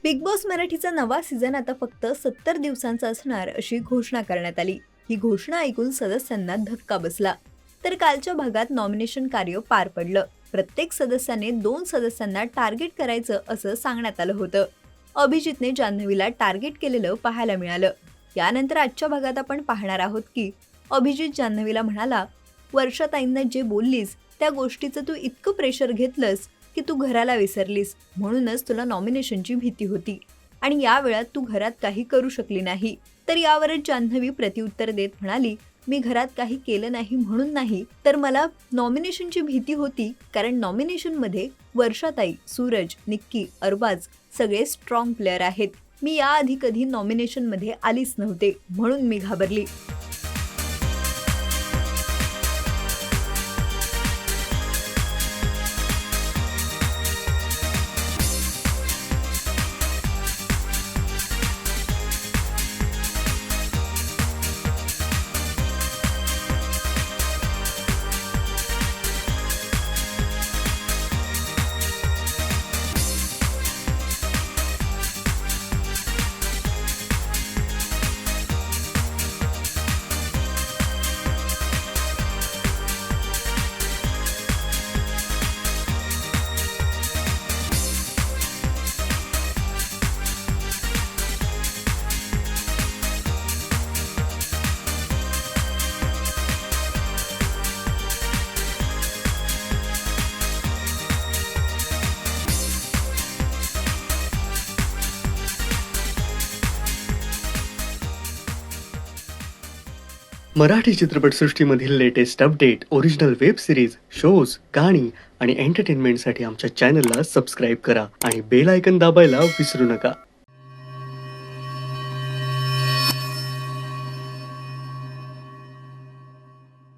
Big boss मराठीचा नवा season आता फक्त 70 दिवसांचा असणार अशी घोषणा करण्यात आली. ही घोषणा ऐकून सदस्यांना धक्का बसला. तर कालच्या भागात नॉमिनेशन कार्य पार पडलं. प्रत्येक सदस्याने 2 सदस्यांना टार्गेट करायचं असं सांगण्यात आलं होतं. अभिजितने जान्हवीला टार्गेट केलेलं पाहायला मिळालं. यानंतर आजच्या भागात आपण पाहणार आहोत की अभिजित जान्हवीला म्हणाला, वर्षाताईंना जे बोललीस त्या गोष्टीचं तू इतकं प्रेशर घेतलंस की तू घराला विसरलीस, म्हणूनच तुला नॉमिनेशनची भीती होती आणि या वेळात तू घरात काही करू शकली नाही. तर यावरच जान्हवी प्रत्युत्तर देत म्हणाली, मी घरात काही केलं नाही म्हणून नाही, तर मला नॉमिनेशनची भीती होती, कारण नॉमिनेशनमध्ये वर्षाताई, सूरज, निक्की, अरबाज सगळे स्ट्रॉंग प्लेअर आहेत. मी याआधी कधी नॉमिनेशनमध्ये आलीच नव्हते, म्हणून मी घाबरली. मराठी चित्रपटसृष्टीमधील latest update, original web series, shows, गाणी आणि एंटरटेनमेंटसाठी आमच्या चॅनलला सबस्क्राईब करा आणि बेल आयकॉन दाबायला विसरू नका.